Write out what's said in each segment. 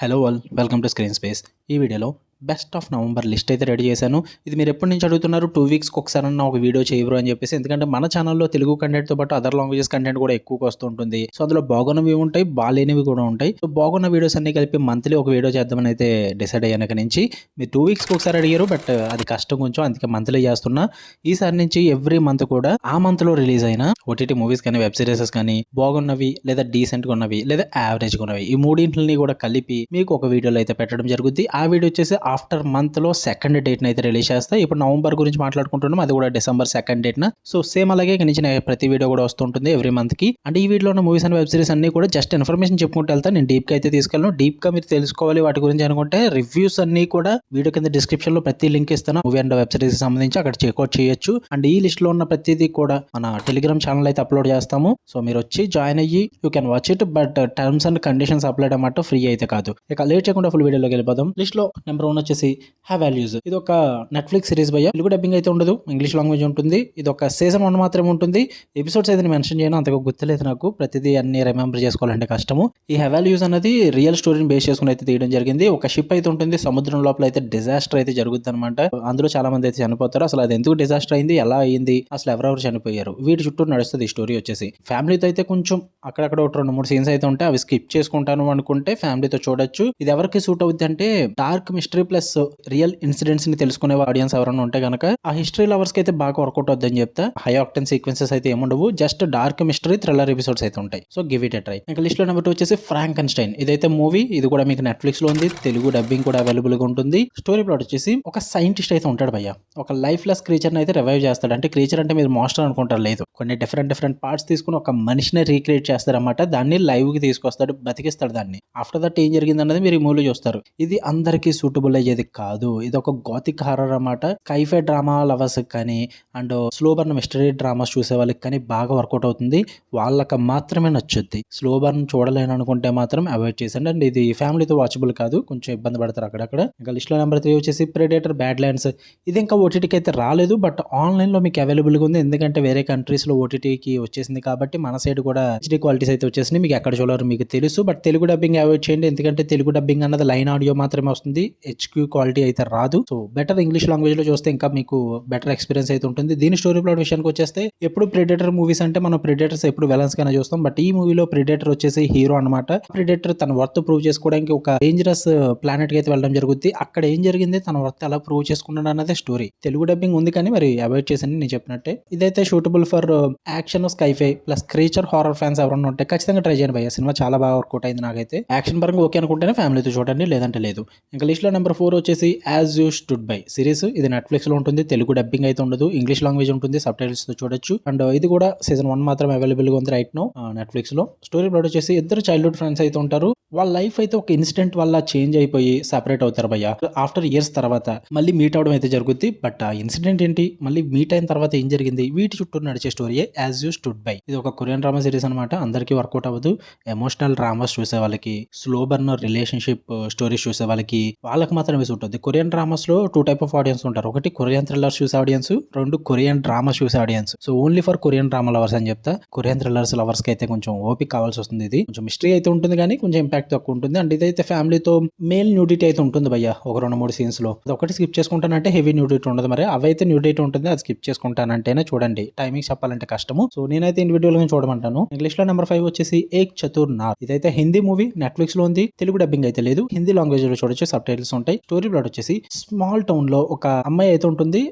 Hello all, welcome to screen space. ఈ వీడియోలో best of November list అయితే ready చేశాను. ఇది మీరు ఎప్పటి నుంచి అడుగుతున్నారు, 2 వీక్స్కి ఒకసారన్నా ఒక వీడియో చేయరు అని చెప్పేసి. ఎందుకంటే మన ఛానల్లో తెలుగు కంటెంట్తో పాటు అదర్ లాంగ్వేజెస్ కంటెంట్ కూడా ఎక్కువగా వస్తూ ఉంటుంది. సో అందులో బాగున్నవి ఉంటాయి, బాగాలేనివి కూడా ఉంటాయి. సో బాగున్న వీడియోస్ అన్ని కలిపి మంత్లీ ఒక వీడియో చేద్దామని అయితే డిసైడ్ అయ్యాక నుంచి. మీరు 2 వీక్స్కి ఒకసారి అడిగారు, బట్ అది కష్టం కొంచెం, అందుకే మంత్లీ చేస్తున్నా. ఈసారి నుంచి ఎవ్రీ మంత్ కూడా ఆ మంత్లో రిలీజ్ అయిన ఓటీటీ మూవీస్ కానీ, వెబ్ సిరీసెస్ కానీ, బాగున్నవి లేదా డీసెంట్గా ఉన్నవి లేదా యావరేజ్గా ఉన్నవి, ఈ మూడింటిని కూడా కలిపి మీకు ఒక వీడియోలో అయితే పెట్టడం జరుగుద్ది. ఆ వీడియో వచ్చేసి ఆఫ్టర్ మంత్ లో సెకండ్ డేట్ అయితే రిలీజ్ చేస్తా. ఇప్పుడు నవంబర్ గురించి మాట్లాడుకుంటున్నాం, అది కూడా December second date. So same అలాగే ఇక నుంచి ప్రతి వీడియో కూడా వస్తుంటుంది ఎవ్రీ మంత్ కి. అంటే ఈ వీడియోలో ఉన్న మూవీస్ అండ్ వెబ్ సిరీస్ అన్ని కూడా జస్ట్ ఇన్ఫర్మేషన్ చెప్పుకుంటూ వెళ్తా. నేను డీప్ గా అయితే తీసుకెళ్ళను. డీప్ గా మీరు తెలుసుకోవాలి వాటి గురించి అనుకుంటే రివ్యూస్ అన్ని కూడా వీడియో కింద డిస్క్రిప్షన్ లో ప్రతి లింక్ ఇస్తాను, మూవీ అండ్ వెబ్ సిరీస్ సంబంధించి. అక్కడ చెక్అవుట్ చేయొచ్చు. అండ్ ఈ లిస్ట్ లో ఉన్న ప్రతిదీ కూడా మన టెలిగ్రామ్ ఛానల్ అయితే అప్లోడ్ చేస్తాము. సో మీరు వచ్చి జాయిన్ అయ్యి you can watch it. But terms and conditions apply అన్నమాట, ఫ్రీ అయితే కాదు. ఇక లేట్ చేయకుండా ఫుల్ వీడియోలోకి వెళ్ళిపోదాం. లిస్ట్ లో నెంబర్ 1 వచ్చేసి హ్యావ్ వాల్యూస్. ఇది ఒక నెట్ఫ్లిక్స్ సిరీస్ భయ్య. తెలుగు డబ్బింగ్ అయితే ఉండదు, ఇంగ్లీష్ లాంగ్వేజ్ ఉంటుంది. ఇది ఒక సీజన్ 1 మాత్రమే ఉంటుంది. ఎపిసోడ్స్ అయితే మెన్షన్ చేయను, అంతగా గుర్తులేదు నాకు. ప్రతిదీ అన్ని రిమెంబర్ చేసుకోవాలంటే కష్టము. ఈ హ్యావ్ వాల్యూస్ అనేది రియల్ స్టోరీని బేస్ చేసుకుని అయితే తీయడం జరిగింది. ఒక షిప్ అయితే ఉంటుంది, సముద్రం లోపల అయితే డిజాస్టర్ అయితే జరుగుతుంది అనమాట. అందులో చాలా మంది అయితే చనిపోతారు. అసలు అది ఎందుకు డిజాస్టర్ అయింది, ఎలా అయింది, అసలు ఎవరెవరు చనిపోయారు, వీటి చుట్టూ నడుస్తుంది ఈ స్టోరీ వచ్చేసి. ఫ్యామిలీతో అయితే కొంచెం అక్కడక్కడ ఒక 2-3 సీన్స్ అయితే ఉంటాయి, అవి స్కిప్ చేసుకుంటాను అనుకుంటే ఫ్యామిలీతో చూడొచ్చు. ఇది ఎవరికి సూట్ అవుద్ది అంటే dark mystery plus real incidents ని తెలుసుకునే ఆడియన్స్ ఎవరైనా ఉంటే కనుక ఆ హిస్టరీ లవర్స్ కి అయితే బాగా వర్కౌట్ అవుద్దని చెప్తా. హై ఆక్టెన్ సీక్వెన్సెస్ అయితే ఏముండవు, just dark mystery thriller episodes అయితే ఉంటాయి. So give it a try. ఇంకా లిస్ట్ లో నెంబర్ 2 వచ్చేసి ఫ్రాంకెన్స్టైన్. ఇదైతే మూవీ, ఇది కూడా మీకు నెట్ఫ్లిక్స్ లో ఉంది, తెలుగు డబ్బింగ్ కూడా అవైలబుల్ గా ఉంటుంది. స్టోరీ ప్లాట్ వచ్చేసి ఒక సైంటిస్ట్ అయితే ఉంటాడు భయ్య, ఒక లైఫ్ లెస్ క్రీచర్ అయితే రివైవ్ చేస్తాడు. అంటే క్రీచర్ అంటే మీరు మాస్టర్ అనుకుంటారు, లేదు, కొన్ని డిఫరెంట్ పార్ట్స్ తీసుకుని ఒక మనిషిని రీక్రియేట్ చేస్తారన్నమాట. దాన్ని లైవ్ కి తీసుకొస్తాడు, బతికిస్తాడు దాన్ని. ఆఫ్టర్ దట్ ఏం జరిగింది అన్నది మీరు ఈ మూవీలో చూస్తారు. ఇది అందరికీ సూటబుల్ అయ్యేది కాదు. ఇది ఒక గోతిక్ హారర్ అన్నమాట. కైఫై డ్రామా లవర్స్ కానీ and slow burn mystery dramas చూసే వాళ్ళకి కానీ బాగా వర్కౌట్ అవుతుంది. వాళ్ళకి మాత్రమే నచ్చుద్ది. స్లో బర్న్ చూడలేను అనుకుంటే మాత్రం అవాయిడ్ చేసండి. అండ్ ఇది ఫ్యామిలీతో వాచబుల్ కాదు, కొంచెం ఇబ్బంది పడతారు అక్కడక్కడ. ఇంకా లిస్ట్ లో నెంబర్ 3 వచ్చేసి ప్రెడేటర్ బ్యాడ్లాండ్స్. ఇది ఇంకా ఓటీటీకి అయితే రాలేదు, బట్ ఆన్లైన్ లో మీకు అవైలబుల్ గా ఉంది. ఎందుకంటే వేరే కంట్రీస్ లో ఓటీటీకి వచ్చేసింది కాబట్టి మన సైడ్ కూడా హెచ్డీ క్వాలిటీస్ అయితే వచ్చేసింది. మీకు ఎక్కడ చూడాలి మీకు తెలుసు, బట్ తెలుగు డబ్బింగ్ అవాయిడ్ చేయండి. ఎందుకంటే తెలుగు డబ్బింగ్ అన్నది లైన్ ఆడియో మాత్రమే వస్తుంది, హెచ్క్యూ క్వాలిటీ అయితే రాదు. సో బెటర్ ఇంగ్లీష్ లాంగ్వేజ్ లో చూస్తే ఇంకా మీకు బెటర్ ఎక్స్పీరియన్స్ అయితే ఉంటుంది. దీని స్టోరీ ప్లాట్ విషయానికి వచ్చేస్తే, ఎప్పుడు ప్రెడేటర్ మూవీస్ అంటే మనం ప్రెడేటర్స్ ఎప్పుడు విలన్స్ గానే చూస్తాం, బట్ ఈ మూవీలో ప్రెడేటర్ వచ్చేసి హీరో అనమాట. ప్రెడేటర్ తన వర్త్ ప్రూవ్ చేసుకోవడానికి ఒక డేంజరస్ ప్లానెట్ కి అయితే వెళ్ళడం జరుగుతుంది. అక్కడ ఏం జరిగింది, తన వర్త్ ఎలా ప్రూవ్ చేసుకున్నాడు అన్నదే స్టోరీ. తెలుగు డబ్బింగ్ ఉంది కానీ మరి అవాయిడ్ చేసండి నేను చెప్పినట్టే. ఇదైతే suitable for action, sci-fi plus creature horror fans ఎవరైనా ఉంటే ఖచ్చితంగా ట్రై చేయండి భయ్య. సినిమా చాలా బాగా వర్కౌట్ అయింది నాకైతే. యాక్షన్ పరంగా ఓకే అనుకుంటేనే ఫ్యామిలీతో చూడండి, లేదంటే లేదు. ఇంకా లిస్ట్ లో నెంబర్ 4 వచ్చేసి as you stood by series. ఇది నెట్ఫ్లిక్స్ లో ఉంటుంది, తెలుగు డబ్బింగ్ అయితే ఉండదు, ఇంగ్లీష్ లాంగ్వేజ్ ఉంటుంది, సబ్ టైటిల్స్ తో చూడొచ్చు. అండ్ ఇది కూడా సీజన్ 1 మాత్రం అవైలబుల్ గా ఉంది రైట్ నో నెట్ఫ్లిక్స్ లో. స్టోరీ ప్లాట్ వచ్చేసి ఇద్దరు చైల్డ్హుడ్ ఫ్రెండ్స్ అయితే ఉంటారు. వాళ్ళ లైఫ్ అయితే ఒక ఇన్సిడెంట్ వల్ల చేంజ్ అయిపోయి సెపరేట్ అవుతారు భయ్య. ఆఫ్టర్ ఇయర్స్ తర్వాత మళ్ళీ మీట్ అవడం అయితే జరుగుతుంది. బట్ ఆ ఇన్సిడెంట్ ఏంటి, మళ్ళీ మీట్ అయిన తర్వాత ఏం జరిగింది, వీటి చుట్టూ నడిచే స్టోరీయే యాజ్ యూ స్టూడ్ బై. ఇది ఒక కొరియన్ డ్రామా సిరీస్ అనమాట. అందరికీ వర్కౌట్ అవ్వదు. ఎమోషనల్ డ్రామాస్ చూసే వాళ్ళకి, స్లో బర్న్ రిలేషన్షిప్ స్టోరీస్ చూసే వాళ్ళకి, వాళ్ళకి మాత్రమే సూట్ అవుతుంది. కొరియన్ డ్రామాస్ లో 2 టైప్ ఆఫ్ ఆడియన్స్ ఉంటారు. ఒకటి కొరియన్ థ్రిల్లర్స్ చూసే ఆడియన్స్, 2 కొరియన్ డ్రామాస్ చూసే audience. So only for Korean drama lovers అని చెప్తా. కొరియన్ థ్రిల్లర్స్ లవర్స్ కి అయితే కొంచెం ఓపిక కావాల్సి వస్తుంది. ఇది కొంచెం మిస్టరీ అయితే ఉంటుంది కానీ కొంచెం ఇంపాక్ట్ తక్కువ ఉంటుంది. అండ్ ఇదైతే ఫ్యామిలీతో మేల్ న్యూడిటీ అయితే ఉంటుంది భయ్య, ఒక 2-3 సీన్స్ లో. అది ఒకటి స్కిప్ చేసుకుంటానంటే హెవీ న్యూడిటీ ఉండదు, మరి అవైతే న్యూడిటీ ఉంటుంది, అది స్కిప్ చేసుకుంటానంటేనే చూడండి. టైమింగ్ చెప్పాలంటే కష్టము. సో నేనైతే ఇండివిజువల్ గా చూడమంటాను. ఇంగ్లీష్ లో నెంబర్ 5 వచ్చేసి ఏక్ చతుర్ నార్. ఇదైతే హిందీ మూవీ, నెట్ఫ్లిక్స్ లో ఉంది, తెలుగు డబ్బింగ్ అయితే లేదు, హిందీ లాంగ్వేజ్ లో చూడొచ్చు, సబ్ టైటిల్స్ ఉంటాయి. స్టోరీ ప్లాట్ వచ్చేసి స్మాల్ టౌన్ లో ఒక అమ్మాయి అయితే ఉంటుంది.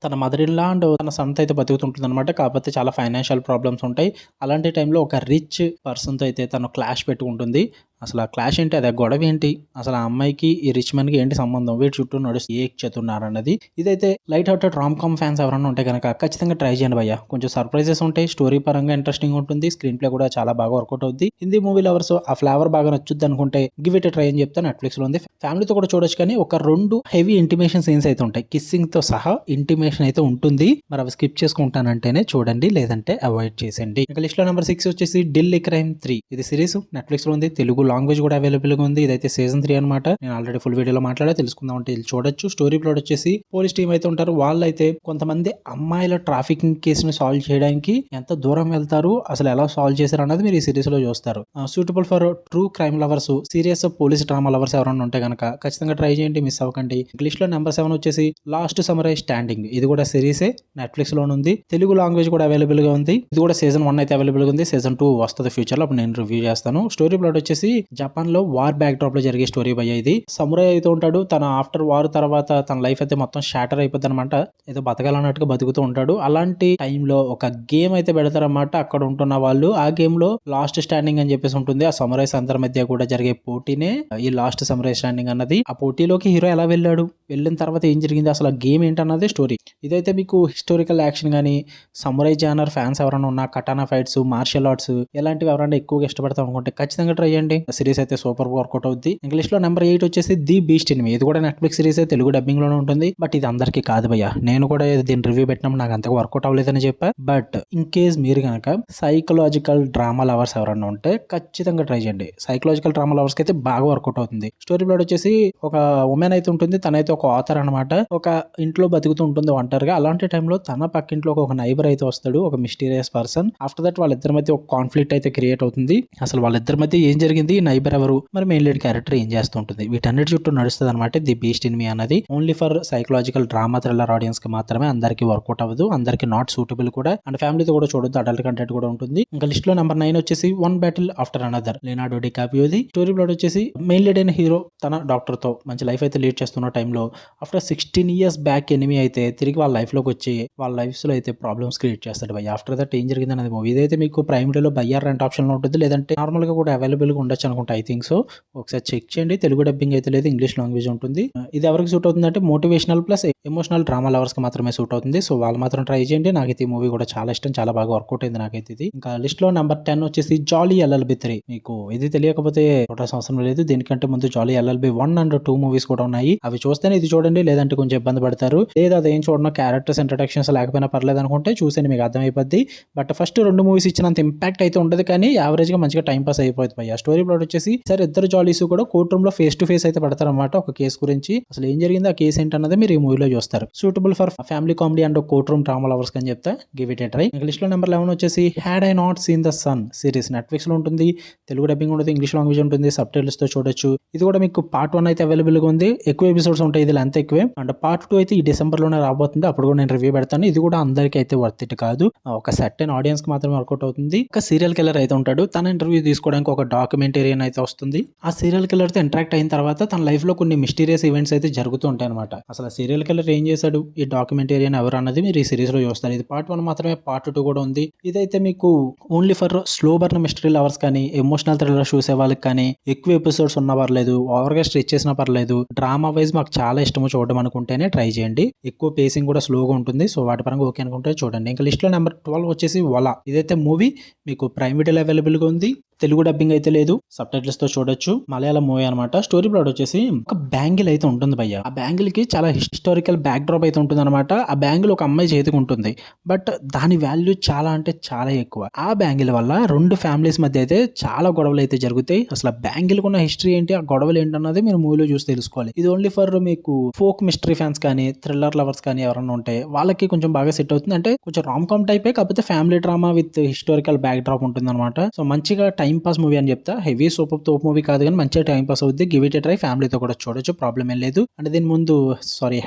తన మదర్ ఇన్ లా అండ్ తన సన్ అయితే బతుకుతుంటుంది అనమాట. కాకపోతే చాలా ఫైనాన్షియల్ ప్రాబ్లమ్స్ ఉంటాయి. అలాంటి టైంలో ఒక రిచ్ పర్సన్ తో అయితే తను క్లాష్ పెట్టుకుంటుంది. అసలు ఆ క్లాష్ ఏంటి, అది గొడవ ఏంటి, అసలు ఆ అమ్మాయికి ఈ రిచ్ మ్యాన్ కి ఏంటి సంబంధం, వీటి చుట్టూ నడుస్తూ ఏక్ చతుర్ అన్నది. ఇదైతే light hearted rom com fans ఎవరైనా ఉంటే కనుక ఖచ్చితంగా ట్రై చేయండి భయ్య. కొంచెం సర్ప్రైజెస్ ఉంటాయి, స్టోరీ పరంగా ఇంట్రెస్టింగ్ ఉంటుంది, స్క్రీన్ ప్లే కూడా చాలా బాగా వర్కౌట్ అవుతుంది. హిందీ మూవీ లవర్స్ ఆ ఫ్లేవర్ బాగా నచ్చుద్ది అనుకుంటే గివ్ ఇట్ ట్రై అని చెప్తా. నెట్ఫ్లిక్స్ లో ఉంది, ఫ్యామిలీతో కూడా చూడొచ్చు. కానీ ఒక 2 హెవీ ఇంటిమేషన్ సీన్స్ అయితే ఉంటాయి, కిస్సింగ్ తో సహా ఇంటిమేషన్ అయితే ఉంటుంది. మరి అవి స్కిప్ చేసుకుంటానంటేనే చూడండి, లేదంటే అవాయిడ్ చేసేయండి. ఇంకా లిస్ట్ లో నెంబర్ 6 వచ్చేసి ఢిల్లీ క్రైమ్ 3. ఇది సిరీస్, నెట్ఫ్లిక్స్ లో ఉంది, తెలుగు లాంగ్వేజ్ కూడా అవైలబుల్ గా ఉంది. ఇదైతే సీజన్ 3 అనమాట. నేను ఆల్రెడీ ఫుల్ వీడియోలో మాట్లాడా, తెలుసుకుందాం అంటే ఇది చూడొచ్చు. స్టోరీ ప్లాట్ వచ్చేసి పోలీస్ టీం అయితే ఉంటారు. వాళ్ళైతే కొంతమంది అమ్మాయిల ట్రాఫికింగ్ కేసును సాల్వ్ చేయడానికి ఎంత దూరం వెళ్తారు, అసలు ఎలా సాల్వ్ చేశారు అన్నది మీరు ఈ సిరీస్ లో చూస్తారు. Suitable for true crime lovers, serious police drama lovers ఎవరైనా ఉంటే కనుక ఖచ్చితంగా ట్రై చేయండి, మిస్ అవ్వకండి. ఇంగ్లీష్ లో నెంబర్ 7 వచ్చేసి లాస్ట్ సమురై స్టాండింగ్. ఇది కూడా సిరీసే, నెట్ఫ్లిక్స్ లో ఉంది. తెలుగు లాంగ్వేజ్ కూడా అవైలబుల్ గా ఉంది. ఇది కూడా సీజన్ 1 అయితే అవైలబుల్ గా ఉంది. సీజన్ 2 వస్తుంది ఫ్యూచర్ లో, అప్పుడు నేను రివ్యూ చేస్తాను. స్టోరీ ప్లాట్ వచ్చేసి జపాన్ లో వార్ బ్యాక్ డ్రాప్ లో జరిగే స్టోరీ భయ్య. ఇది సమురై అయితే ఉంటాడు. తన ఆఫ్టర్ వార్ తర్వాత తన లైఫ్ అయితే మొత్తం షాటర్ అయిపోద్ది అనమాట. ఏదో బతకాలన్నట్టుగా బతుకుతూ ఉంటాడు. అలాంటి టైంలో ఒక గేమ్ అయితే పెడతారన్నమాట. అక్కడ ఉంటున్న వాళ్ళు ఆ గేమ్ లో లాస్ట్ స్టాండింగ్ అని చెప్పేసి ఉంటుంది. ఆ సమురైస్ అందరి మధ్య కూడా జరిగే పోటీనే ఈ లాస్ట్ సమురై స్టాండింగ్ అన్నది. ఆ పోటీలోకి హీరో ఎలా వెళ్ళాడు, వెళ్ళిన తర్వాత ఏం జరిగింది, అసలు ఆ గేమ్ ఏంటన్నది స్టోరీ. ఇదైతే మీకు హిస్టారికల్ యాక్షన్ గానీ, సమురై జానర్ ఫ్యాన్స్ ఎవరైనా ఉన్నా, కటానా ఫైట్స్, మార్షల్ ఆర్ట్స్ ఇలాంటివి ఎవరైనా ఎక్కువగా ఇష్టపడతాం అనుకుంటే ఖచ్చితంగా ట్రై చేయండి. సిరీస్ అయితే సూపర్ వర్కౌట్ అవుద్ది. ఇంగ్లీష్ లో నెంబర్ 8 వచ్చేసి ది బీస్ట్ ఎనిమీ. ఇది కూడా నెట్ఫ్లిక్స్ సిరీస్, తెలుగు డబ్బింగ్ లోనే ఉంటుంది. బట్ ఇది అందరికీ కాదు భయ్య. నేను కూడా దీని రివ్యూ పెట్టినప్పుడు నాకు అంతగా వర్కౌట్ అవ్వలేదని చెప్పా. బట్ ఇన్ కేస్ మీరు కనుక సైకలాజికల్ డ్రామా లవర్స్ ఎవరైనా ఉంటే ఖచ్చితంగా ట్రై చేయండి. సైకలాజికల్ డ్రామా లవర్స్ కి అయితే బాగా వర్కౌట్ అవుతుంది. స్టోరీ ప్లాట్ వచ్చేసి ఒక ఉమెన్ అయితే ఉంటుంది. తనైతే ఒక ఆథర్ అనమాట. ఒక ఇంట్లో బతుకుతూ ఉంటుంది ఒంటరిగా. అలాంటి టైంలో తన పక్కింట్లో ఒక నైబర్ అయితే వస్తాడు, ఒక మిస్టీరియస్ పర్సన్. ఆఫ్టర్ దట్ వాళ్ళిద్దరి మధ్య ఒక కాన్ఫ్లిక్ట్ అయితే క్రియేట్ అవుతుంది. అసలు వాళ్ళిద్దరి మధ్య ఏం జరిగింది, నైబర్ ఎవరు, మరి మెయిన్ లీడ్ క్యారెక్టర్ ఏం చేస్తూ ఉంటుంది, వీటన్నిటి చుట్టూ నడుస్తుంది అనమాట ది బీస్ట్ ఎనిమీ అన్నది. Only for psychological drama thriller audience కి మాత్రమే. అందరికీ వర్కౌట్ అవ్వదు, అందరికి నాట్ సూటబుల్ కూడా. అండ్ ఫ్యామిలీతో కూడా చూడొద్దు, అడల్ట్ కంటెంట్ కూడా ఉంటుంది. ఇంకా లిస్ట్ లో నెంబర్ 9 వచ్చేసి one battle after another, Leonardo డికాప్రియోది. స్టోరీ ప్లాట్ వచ్చేసి మెయిన్ లీడ్ అయిన హీరో తన డాక్టర్ తో మంచి లైఫ్ అయితే లీడ్ చేస్తున్న టైంలో ఆఫ్టర్ 16 years బ్యాక్ ఎనిమీ అయితే తిరిగి వాళ్ళ లైఫ్ లోకి వచ్చి వాళ్ళ లైఫ్స్ లో అయితే ప్రాబ్లమ్స్ క్రియేట్ చేస్తాడు భయ్య. ఆఫ్టర్ దట్ ఏం జరిగింది అనేది మూవీ. ఇదైతే మీకు ప్రైమ్ డేలో బయ్యార్ రెంట్ ఆప్షన్ లో ఉంటుంది, లేదంటే నార్మల్ గా కూడా అవైలబుల్ గా ఉండొచ్చు అనుకుంటా. ఐ థింక్ సో, ఒకసారి చెక్ చేయండి. తెలుగు డబ్బింగ్ అయితే లేదు, ఇంగ్లీష్ లాంగ్వేజ్ ఉంటుంది. ఇది ఎవరికి సూట్ అవుతుంది అంటే motivational plus emotional drama lovers కి మాత్రమే సూట్ అవుతుంది. సో వాళ్ళు మాత్రం ట్రై చేయండి. నాకైతే ఈ మూవీ కూడా చాలా ఇష్టం, చాలా బాగా వర్కౌట్ అయింది నాకైతే ఇది. ఇంకా లిస్ట్ లో నెంబర్ 10 వచ్చేసి జాలీ ఎల్ఎల్బి 3. మీకు ఇది తెలియకపోతే చూడాల్సిన అవసరం లేదు. దీనికంటే ముందు జాలీ ఎల్ఎల్బి 1 and 2 మూవీస్ కూడా ఉన్నాయి. అవి చూస్తేనే ఇది చూడండి, లేదంటే కొంచెం ఇబ్బంది పడతారు. లేదా అదేం చూడడం, క్యారెక్టర్స్ ఇంట్రడక్షన్స్ లేకపోయినా పర్లేదు అనుకుంటే చూసేది మీకు అర్థమైపోద్ది. బట్ ఫస్ట్ 2 మూవీస్ ఇచ్చినంత ఇంపాక్ట్ అయితే ఉండదు, కానీ యావరేజ్ గా మంచిగా టైం పాస్ అయిపోతుంది భయ్య. స్టోరీ ప్లాట్ వచ్చేసి సరే ఇద్దరు జాలీస్ కూడా కోర్ట్ రూమ్ లో ఫేస్ టు ఫేస్ అయితే పడతారన్నమాట ఒక కేసు గురించి. అసలు ఏం జరిగింది, ఆ కేసు ఏంటన్నది మీరు ఈ మూవీలో చూస్తారు. Suitable for family comedy and courtroom drama lovers అని చెప్తా, give it a try. English లో నెంబర్ 11 వచ్చేసి had I not seen the sun series. Netflix లో ఉంటుంది, తెలుగు డబ్బింగ్ ఉంటుంది, ఇంగ్లీష్ లాంగ్వేజ్ ఉంటుంది, సబ్ టైటిల్స్ తో చూడొచ్చు. ఇది కూడా మీకు పార్ట్ 1 అయితే అవైలబుల్ గా ఉంది. ఎక్కువ ఎపిసోడ్స్ ఉంటాయి, ఇది లెంత్ ఎక్కువే. అండ్ పార్ట్ 2 అయితే ఈ డిసెంబర్ లోనే రాబోతుంది, అప్పుడు కూడా నేను రివ్యూ పెడతాను. ఇది కూడా అందరికీ అయితే వర్త్ ఇట్ కాదు, ఒక సర్టెన్ ఆడియన్స్ కి మాత్రమే వర్కౌట్ అవుతుంది. ఒక సీరియల్ కిల్లర్ అయితే ఉంటాడు, తన ఇంటర్వ్యూ తీసుకోవడానికి ఒక డాక్యుమెంటేరియన్ అయితే వస్తుంది. ఆ సీరియల్ కిల్లర్ తో ఇంటరాక్ట్ అయిన తర్వాత తన లైఫ్ లో కొన్ని మిస్టీరియస్ ఈవెంట్స్ అయితే జరుగుతూ ఉంటాయి అనమాట. అసలు సీరియల్ కిల్లర్ ఏం చేశాడు, ఈ డాక్యుమెంటేరియన్ ఎవరు అన్నది మీరు ఈ సిరీస్ లో చూస్తారు. ఇది పార్ట్ 1 మాత్రమే, పార్ట్ 2 కూడా ఉంది. ఇదైతే మీకు only for slow burn mystery lovers కానీ, ఎమోషనల్ థ్రిల్లర్ చూసే వాళ్ళకి కానీ, ఎక్కువ ఎపిసోడ్స్ ఉన్నా పర్లేదు, ఓవర్ గా స్ట్రెచ్ చేసినా పర్లేదు, డ్రామా వైజ్ మాకు చాలా ఇష్టము చూడడం అనుకుంటేనే ట్రై చేయండి. ఎక్కువ పేసింగ్ కూడా స్లోగా ఉంటుంది, సో వాటి పరంగా ఓకే అనుకుంటే చూడండి. ఇంకా లిస్ట్ లో నెంబర్ 12 వచ్చేసి వలా. ఇదైతే మూవీ మీకు ప్రైమ్ వీడియోలో అవైలబుల్ గా ఉంది. తెలుగు డబ్బింగ్ అయితే లేదు, సబ్ టైటిల్స్ తో చూడొచ్చు. మలయాళం మూవీ అనమాట. స్టోరీ ప్లాట్ వచ్చేసి ఒక బ్యాంగిల్ అయితే ఉంటుంది భయ్య. ఆ బ్యాంగిల్ కి చాలా హిస్టారికల్ బ్యాక్ డ్రాప్ అయితే ఉంటుంది అనమాట. ఆ బ్యాంగిల్ ఒక అమ్మాయి చేతికి ఉంటుంది, బట్ దాని వాల్యూ చాలా అంటే చాలా ఎక్కువ. ఆ బ్యాంగిల్ వల్ల 2 ఫ్యామిలీస్ మధ్య అయితే చాలా గొడవలు అయితే జరుగుతాయి. అసలు ఆ బ్యాంగిల్ ఉన్న హిస్టరీ ఏంటి, ఆ గొడవలు ఏంటన్నది మీరు మూవీలో చూసి తెలుసుకోవాలి. ఇది ఓన్లీ ఫర్ మీకు ఫోక్ మిస్టరీ ఫ్యాన్స్ కానీ, థ్రిల్లర్ లవర్స్ కానీ ఎవరైనా ఉంటే వాళ్ళకి కొంచెం బాగా సెట్ అవుతుంది. అంటే కొంచెం రామ్ కామ్ టైపే, కాకపోతే family drama with historical back drop ఉంటుంది అనమాట. సో మంచిగా టైం పాస్ మూవీ అని చెప్తా. హెవీ సూపర్ తోప్ మూవీ కాదు, కానీ మంచిగా టైం పాస్ అవుద్ది. గివ్ ఇట్ ఏ ట్రై, ఫ్యామిలీతో కూడా చూడొచ్చు, ప్రాబ్లం ఏం లేదు. అంటే దీని ముందు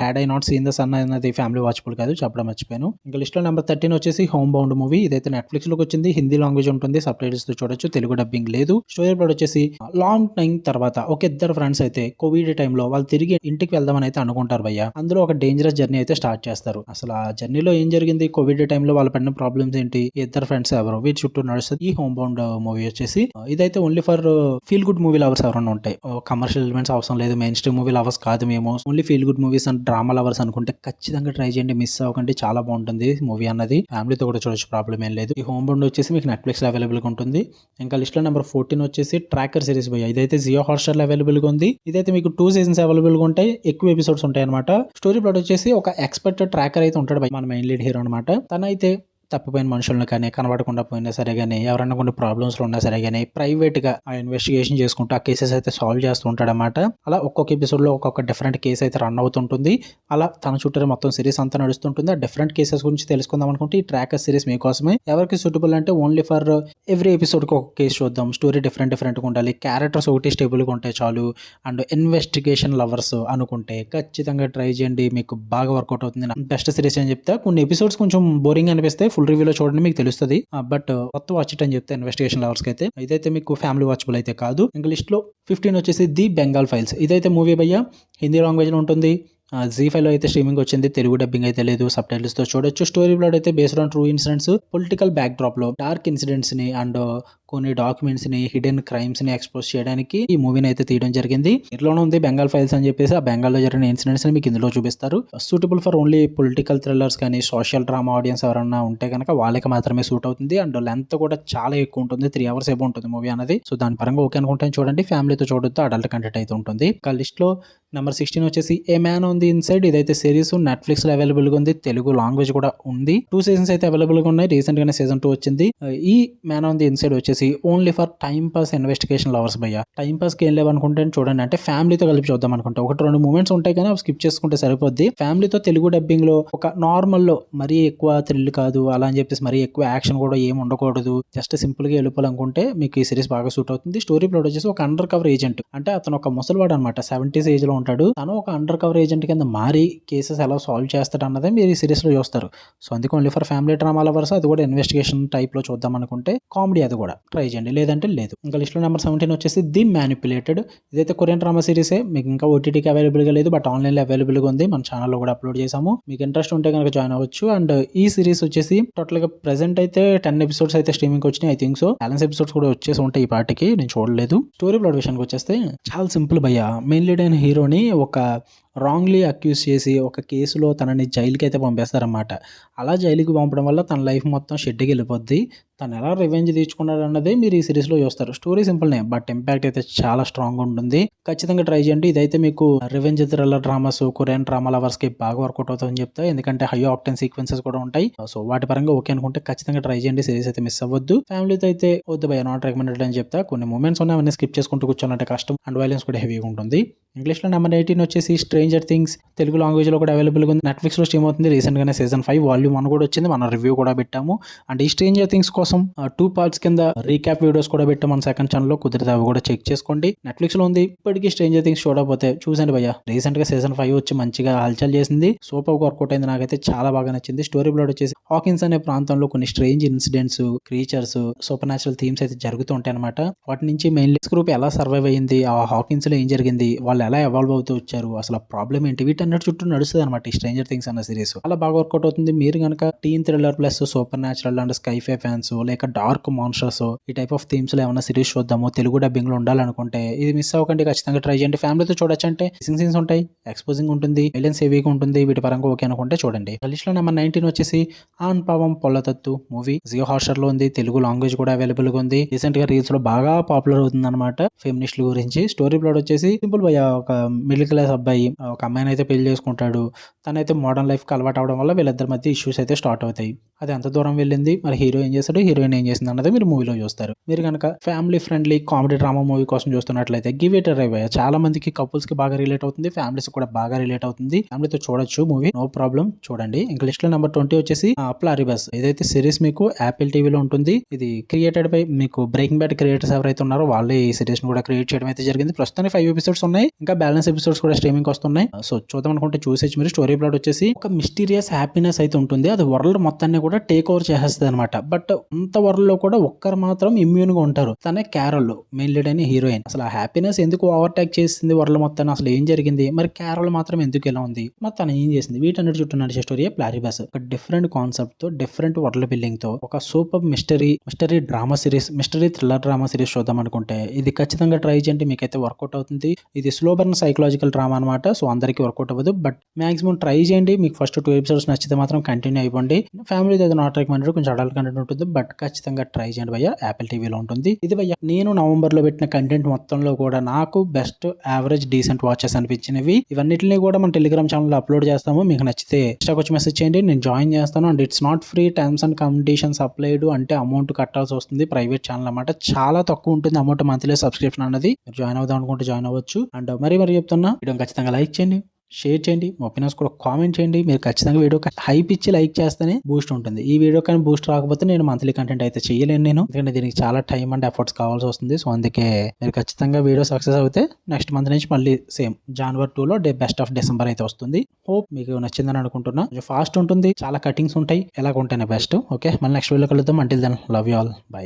had I not seen the sun అనేది ఫ్యామిలీ వాచబుల్ కాదు, చెప్పడం మర్చిపోయాను. ఇంకా లిస్ట్ లో నెంబర్ 13 వచ్చేసి హోమ్ బౌండ్ మూవీ. ఇదైతే నెట్ఫ్లిక్స్ లోకి వచ్చింది, హిందీ లాంగ్వేజ్ ఉంటుంది, సబ్ టైటిల్స్ తో చూడొచ్చు, తెలుగు డబ్బింగ్ లేదు. స్టోరీ ప్లాట్ వచ్చేసి లాంగ్ టైం తర్వాత ఒక ఇద్దరు ఫ్రెండ్స్ అయితే కోవిడ్ టైంలో వాళ్ళు తిరిగి ఇంటికి వెళ్దామని అయితే అనుకుంటారు భయ్య. అందులో ఒక డేంజరస్ జర్నీ అయితే స్టార్ట్ చేస్తారు. అసలు ఆ జర్నీలో ఏం జరిగింది, కోవిడ్ టైంలో వాళ్ళు పడిన ప్రాబ్లమ్స్ ఏంటి, ఇద్దరు ఫ్రెండ్స్ ఎవరు, వీటి చుట్టూ నడుస్తుంది ఈ హోమ్ బౌండ్ మూవీ వచ్చేసి. ఇదైతే only for feel good movie lovers ఎవరైనా ఉంటాయి, కమర్షియల్ ఎలిమెంట్స్ అవసరం లేదు, మెయిన్ స్ట్రీమ్ మూవీ లవర్స్ కాదు మేము, only feel good movies and drama lovers అనుకుంటే ఖచ్చితంగా ట్రై చేయండి, మిస్ అవ్వకండి. చాలా బాగుంటుంది మూవీ అన్నది, ఫ్యామిలీతో కూడా చూడొచ్చు, ప్రాబ్లం ఏం లేదు. ఈ హోమ్ బౌండ్ వచ్చేసి మీకు నెట్ఫ్లిక్స్ లో అవైలబుల్ గా ఉంటుంది. ఇంకా లిస్ట్ లో నెంబర్ 14 వచ్చేసి ట్రాకర్ సిరీస్ భయ్య. ఇదైతే జియో హాట్స్టార్ లో అవైలబుల్ గా ఉంది. ఇదైతే మీకు 2 సీజన్స్ అవైలబుల్ గా ఉంటాయి, ఎక్కువ ఎపిసోడ్స్ ఉంటాయి అనమాట. స్టోరీ ప్లాట్ వచ్చేసి ఒక ఎక్స్పర్ట్ ట్రాకర్ అయితే ఉంటాడు భయ్య, మన మెయిన్ లీడ్ హీరో అనమాట. తనైతే తప్పిపోయిన మనుషులను కానీ, కనబడకుండా పోయినా సరే గానీ, ఎవరైనా కొన్ని ప్రాబ్లమ్స్‌లో ఉన్నా సరే గానీ, ప్రైవేట్‌గా ఆ ఇన్వెస్టిగేషన్ చేసుకుంటూ ఆ కేసెస్ అయితే సాల్వ్ చేస్తూ ఉంటాడనమాట. అలా ఒక్కొక్క ఎపిసోడ్‌లో ఒక్కొక్క డిఫరెంట్ కేస్ అయితే రన్ అవుతుంటుంది. అలా తన చుట్టూరే మొత్తం సీరీస్ అంతా నడుస్తుంటుంది. ఆ డిఫరెంట్ కేసెస్ గురించి తెలుసుకుందాం అనుకుంటే ఈ ట్రాకర్ సీరీస్ మీకోసమే. ఎవరికి సూటబుల్ అంటే ఓన్లీ ఫర్ ఎవ్రీ ఎపిసోడ్‌కి ఒక కేస్ చూద్దాం. స్టోరీ డిఫరెంట్‌గా ఉండాలి. క్యారెక్టర్స్ ఒకటి స్టేబుల్‌గా ఉంటే చాలు. అండ్ ఇన్వెస్టిగేషన్ లవర్స్ అనుకుంటే ఖచ్చితంగా ట్రై చేయండి. మీకు బాగా వర్కౌట్ అవుతుంది. బెస్ట్ సీరీస్ అని చెప్తా. కొన్ని ఎపిసోడ్స్ కొంచెం బోరింగ్ అనిపిస్తే ఫుల్ రివ్యూలో చూడండి, మీకు తెలుస్తుంది. బట్ కొత్త వాచ్ ఇట్ అని చెప్తే ఇన్వెస్టిగేషన్ లవర్స్కి అయితే ఇదైతే మీకు ఫ్యామిలీ వాచబుల్ అయితే కాదు. ఇంక లిస్ట్లో 15 వచ్చేసి ది బెంగాల్ ఫైల్స్. ఇదైతే మూవీ భయ్య హిందీ లాంగ్వేజ్లో ఉంటుంది. జీ5లో అయితే స్ట్రీమింగ్ వచ్చింది. తెలుగు డబ్బింగ్ అయితే లేదు. సబ్ టైటిల్స్తో చూడొచ్చు. స్టోరీ ప్లాట్ అయితే based on true incidents, political back డ్రాప్లో డార్క్ ఇన్సిడెంట్స్ని అండ్ కొన్ని డాక్యుమెంట్స్ని, హిడెన్ క్రైమ్స్ని ఎక్స్పోజ్ చేయడానికి ఈ మూవీని అయితే తీయడం జరిగింది. ఇంట్లోనే ఉంది బెంగాల్ ఫైల్స్ అని చెప్పేసి ఆ బెంగాల్లో జరిగిన ఇన్సిడెంట్స్ని మీకు ఇందులో చూపిస్తారు. Suitable for only political thrillers కానీ, సోషల్ డ్రామా ఆడియన్స్ ఎవరన్నా ఉంటే కనుక వాళ్ళకి మాత్రమే సూట్ అవుతుంది. అండ్ లెంత్ కూడా చాలా ఎక్కువ ఉంటుంది. 3 hours ఏమో ఉంటుంది మూవీ అనేది. సో దాని పరంగా ఓకే అనుకుంటే చూడండి. ఫ్యామిలీతో చూడొద్దు, అడల్ట్ కంటెంట్ అయితే ఉంటుంది. ఇక లిస్ట్లో నెంబర్ 16 వచ్చేసి ఏ మ్యాన్ ఆన్ ది ఇన్సైడ్. ఇదైతే సిరీస్ నెట్ఫ్లిక్స్ లో అవైలబుల్ గా ఉంది. తెలుగు లాంగ్వేజ్ కూడా ఉంది. 2 seasons అయితే అవైలబుల్ గా ఉన్నాయి. రీసెంట్ గానే సీజన్ 2 వచ్చింది. ఈ మ్యాన్ ఆన్ ది ఇన్సైడ్ వచ్చేసి only for time pass investigation lovers భయ్య. టైం పాస్ కి ఏం లేవనుకుంటే చూడండి. అంటే ఫ్యామిలీతో కలిపి చూద్దాం అనుకుంటే 1-2 మూమెంట్స్ ఉంటాయి కానీ అవి స్కిప్ చేసుకుంటే సరిపోద్ది. ఫ్యామిలీతో తెలుగు డబ్బింగ్ లో ఒక నార్మల్ లో మరీ ఎక్కువ థ్రిల్ కాదు, అలా అని చెప్పేసి మరీ ఎక్కువ యాక్షన్ కూడా ఏమి ఉండకూడదు, జస్ట్ సింపుల్ గా వెళ్ళిపోవాలనుకుంటే మీకు ఈ సిరీస్ బాగా సూట్ అవుతుంది. స్టోరీ ప్లాట్ వచ్చేసి ఒక అండర్ కవర్ ఏజెంట్, అంటే అతను ఒక ముసలివాడు అనమాట. 70s ఏజ్ లో ఉంటాడు. తను ఒక అండర్ కవర్ ఏజెంట్ కింద మారి కేసెస్ ఎలా సాల్వ్ చేస్తాడు అన్నదే మీరు ఈ సిరీస్ లో చూస్తారు. సో అందుకే only for family drama lovers, అది కూడా ఇన్వెస్టిగేషన్ టైప్ లో చూద్దాం అనుకుంటే కామెడీ అది కూడా ట్రై చేయండి, లేదంటే లేదు. ఇంకా లిస్ట్ లో నెంబర్ 17 వచ్చేసి ది మ్యానిపులేటెడ్. ఇదైతే కొరియన్ డ్రామా సిరీసే. మీకు ఇంకా ఓటీటీకి అవైలబుల్ గా లేదు, బట్ ఆన్లైన్ లో అవైలబుల్ గా ఉంది. మన ఛానల్లో కూడా అప్లోడ్ చేసాము. మీకు ఇంట్రెస్ట్ ఉంటే కనుక జాయిన్ అవ్వచ్చు. అండ్ ఈ సిరీస్ వచ్చేసి టోటల్ గా ప్రెసెంట్ అయితే 10 episodes అయితే స్ట్రీమింగ్ వచ్చినాయి. I think so balance episodes కూడా వచ్చేసి ఉంటాయి ఈ పాటికి, నేను చూడలేదు. స్టోరీ ప్లాట్ విషయానికి వచ్చేస్తే చాలా సింపుల్ భయ్య. మెయిన్ లీడ్ అయిన హీరోని ఒక రాంగ్లీ అక్యూజ్ చేసి ఒక కేసులో తనని జైలుకి అయితే పంపేస్తారన్నమాట. అలా జైలుకి పంపడం వల్ల తన లైఫ్ మొత్తం షెడ్కి వెళ్ళిపోద్ది. తను ఎలా రివెంజ్ తీర్చుకున్నాడు అన్నదే మీరు ఈ సిరీస్లో చూస్తారు. స్టోరీ సింపుల్నే, బట్ ఇంపాక్ట్ అయితే చాలా స్ట్రాంగ్ ఉంటుంది. ఖచ్చితంగా ట్రై చేయండి. ఇదైతే మీకు revenge thriller dramas, Korean drama లవర్స్కి బాగా వర్కౌట్ అవుతుందని చెప్తా. ఎందుకంటే హై ఆక్టెన్ సీక్వెన్సెస్ కూడా ఉంటాయి. సో వాటి పరంగా ఓకే అనుకుంటే ఖచ్చితంగా ట్రై చేయండి. సిరీస్ అయితే మిస్ అవ్వద్దు. ఫ్యామిలీతో అయితే వద్దు భయ, నాట్ రికమెండెడ్ అని చెప్తా. కొన్ని మూమెంట్స్ ఉన్నాయి, అవన్నీ స్కిప్ చేసుకుంటూ కూర్చోాలంటే కష్టం. అండ్ వైలెన్స్ కూడా హెవీగా ఉంటుంది. ఇంగ్లీష్లో నెంబర్ 18 వచ్చేసి స్ట్రేంజర్ థింగ్స్. తెలుగు లాంగ్వేజ్ లో కూడా అవైలబుల్ ఉంది. నెట్ఫ్లిక్స్ లో స్ట్రీమ్ అవుతుంది. రీసెంట్ గానే సీజన్ 5 వాల్యూమ్ 1 కూడా వచ్చింది. మన రివ్యూ కూడా పెట్టాము. అండ్ ఈ స్ట్రేంజర్ థింగ్స్ కోసం 2 parts కింద రీక్యాప్ వీడియోస్ కూడా పెట్టాము మన సెకండ్ ఛానల్ లో. కుదిరితే అవి కూడా చెక్ చేసుకోండి. నెట్ఫ్లిక్స్ లో ఉంది. ఇప్పటికీ స్ట్రేంజర్ థింగ్స్ చూడకపోతే చూసండి భయ్య. రీసెంట్ గా సీజన్ 5 వచ్చి మంచిగా హల్చల్ చేసింది. సూపర్ వర్కౌట్ అయింది. నాకైతే చాలా బాగా నచ్చింది. స్టోరీ ప్లాట్ వచ్చేసి హాకిన్స్ అనే ప్రాంతంలో కొన్ని strange incidents, creatures, super natural themes అయితే జరుగుతూ ఉంటాయి అనమాట. వాటి నుంచి మెయిన్ గ్రూప్ ఎలా సర్వైవ్ అయ్యింది, ఆ హాకిన్స్ లో ఏం జరిగింది, వాళ్ళు ఎలా ఎవాల్వ్ అవుతూ వచ్చారు, అసలు ప్రాబ్లం ఏంటి, వీటన్నిటి చుట్టూ నడుస్తుంది అనమాట ఈ స్ట్రేంజర్ థింగ్స్ అన్న సిరీస్. అలా బాగా వర్కౌట్ అవుతుంది. మీరు కనుక teen thriller plus supernatural and scifi fans, లేక డార్క్ మాన్స్టర్స్, ఈ టైప్ ఆఫ్ థీమ్స్ లో ఏమైనా సిరీస్ చూద్దాము, తెలుగు డబ్బింగ్ లో ఉండాలనుకుంటే ఇది మిస్ అవ్వకండి. ఖచ్చితంగా ట్రై చేయండి. ఫ్యామిలీతో చూడొచ్చు. అంటే సీన్స్ ఉంటాయి, ఎక్స్పోజింగ్ ఉంటుంది, వైలెన్స్ హెవీగా ఉంటుంది. వీటి పరంగా ఓకే అనుకుంటే చూడండి. లిస్ట్ లో నెంబర్ 19 వచ్చేసి Aan Paavam Pollathathu movie. Jio Hotstar లో ఉంది. తెలుగు లాంగ్వేజ్ కూడా అవైలబుల్ గా ఉంది. రీసెంట్ గా రీల్స్ లో బాగా పాపులర్ అవుతుంది అనమాట ఫెమినిస్టుల గురించి. స్టోరీ ప్లాట్ వచ్చేసి సింపుల్ భయ్య. ఒక మిడిల్ క్లాస్ అబ్బాయి ఒక అమ్మాయిని అయితే పెళ్లి చేసుకుంటాడు. తనైతే మోడర్న్ లైఫ్ కి అలవాటు అవడం వల్ల వీళ్ళిద్దరి మధ్య ఇష్యూస్ అయితే స్టార్ట్ అవుతాయి. అది ఎంత దూరం వెళ్ళింది, మరి హీరో ఏం చేస్తాడు, హీరోయిన్ ఏం చేసింది అన్నది మీరు మూవీలో చూస్తారు. మీరు కనుక family friendly comedy drama movie కోసం చూస్తున్నట్లయితే గివ్ ఇట్ ఎ ట్రై. చాలా మందికి కపుల్స్ కి బాగా రిలేట్ అవుతుంది, ఫ్యామిలీస్ కూడా బాగా రిలేట్ అవుతుంది. ఫ్యామిలీతో చూడొచ్చు మూవీ, నో ప్రాబ్లం, చూడండి. ఇంకా లిస్ట్ లో నెంబర్ 20 వచ్చేసి ప్లారిబస్. ఏదైతే సిరీస్ మీకు యాపిల్ టీవీలో ఉంటుంది. ఇది క్రియేటెడ్ బై మీకు బ్రేకింగ్ బ్యాడ్ క్రియేటర్స్ ఎవరైతే ఉన్నారో వాళ్ళే ఈ సిరీస్ ని కూడా క్రియేట్ చేయడం అయితే జరిగింది. ప్రస్తుతానికి 5 episodes ఉన్నాయి. ఇంకా బ్యాలెన్స్ ఎపిసోడ్స్ కూడా స్ట్రీమింగ్ వస్తున్నాయి. సో చూద్దాం అనుకుంటే చూసేసి మీరు. స్టోరీ ప్లాట్ వచ్చేసి ఒక మిస్టీరియస్ హ్యాపీనెస్ అయితే ఉంటుంది. అది వరల్డ్ మొత్తాన్ని కూడా టేక్ ఓవర్ చేసేస్తుంది అనమాట. బట్ అంత వరల్డ్ లో కూడా ఒక్కరు మాత్రం ఇమ్యూన్ గా ఉంటారు. తనే క్యారల్, మెయిన్ లీడ్ అయిన హీరోయిన్. అసలు ఆ హ్యాపీనెస్ ఎందుకు ఓవర్టేక్ చేసింది వరల్డ్ మొత్తాన్ని, అసలు ఏం జరిగింది, మరి క్యారల్ మాత్రం ఎందుకు ఇలా ఉంది, మరి తను ఏం చేసింది, వీటన్నిటి చుట్టూ నడిచే స్టోరీ ప్లారిబస్. ఒక డిఫరెంట్ కాన్సెప్ట్ తో, డిఫరెంట్ వరల్డ్ బిల్డింగ్ తో ఒక super mystery drama series, mystery thriller drama series చూద్దాం అనుకుంటే ఇది ఖచ్చితంగా ట్రై చేయండి. మీకైతే వర్కౌట్ అవుతుంది. ఇది స్లో బర్న్ సైకలాజికల్ డ్రామా అనమాట. సో అందరికీ వర్కౌట్ అవ్వదు, బట్ మాక్సిమం ట్రై చేయండి. మీకు ఫస్ట్ 2 ఎపిసోడ్స్ నచ్చితే మాత్రం కంటిన్యూ అయిపోండి. ఫ్యామిలీ ఏదో నాట్ రికమెండెడ్, కొంచెం అడల్ట్ కంటెంట్ ఉంటుంది, బట్ ఖచ్చితంగా ట్రై చేయండి భయ్య. యాపిల్ టీవీలో ఉంటుంది ఇది భయ్య. నేను నవంబర్లో పెట్టిన కంటెంట్ మొత్తంలో కూడా నాకు బెస్ట్ యావరేజ్ డీసెంట్ వాచెస్ అనిపించినవి. ఇవన్నిటిని కూడా మన టెలిగ్రామ్ ఛానల్లో అప్లోడ్ చేస్తాము. మీకు నచ్చితే ఇన్స్టాకి వచ్చి మెసేజ్ చేయండి, నేను జాయిన్ చేస్తాను. And it's not free, terms and conditions applied. అంటే అమౌంట్ కట్టాల్సి వస్తుంది. ప్రైవేట్ ఛానల్ అన్నమాట, చాలా తక్కువ ఉంటుంది అమౌంట్ మంత్లీ సబ్స్క్రిప్షన్ అన్నది. జాయిన్ అవుదాం అనుకుంటే జాయిన్ అవ్వచ్చు. అండ్ మరి చెప్తున్నా, వీడియో ఖచ్చితంగా లైక్ చేయండి, షేర్ చేయండి, మా ఒపీనియన్స్ కూడా కామెంట్ చేయండి. మీరు ఖచ్చితంగా వీడియో హైప్ ఇచ్చి లైక్ చేస్తేనే బూస్ట్ ఉంటుంది. ఈ వీడియో కానీ బూస్ట్ రాకపోతే నేను మంత్లీ కంటెంట్ అయితే చేయలేను నేను, ఎందుకంటే దీనికి చాలా టైం అండ్ ఎఫర్ట్స్ కావాల్సి వస్తుంది. సో అందుకే మీరు ఖచ్చితంగా వీడియో సక్సెస్ అయితే నెక్స్ట్ మంత్ నుంచి మళ్ళీ సేమ్ January 2లో బెస్ట్ ఆఫ్ డిసెంబర్ అయితే వస్తుంది. హోప్ మీకు నచ్చిందని అనుకుంటున్నా. కొంచెం ఫాస్ట్ ఉంటుంది, చాలా కటింగ్స్ ఉంటాయి, ఎలాగ ఉంటేనే బెస్ట్. ఓకే, మళ్ళీ నెక్స్ట్ వీడియో కలుద్దాం. Until then love you all, by.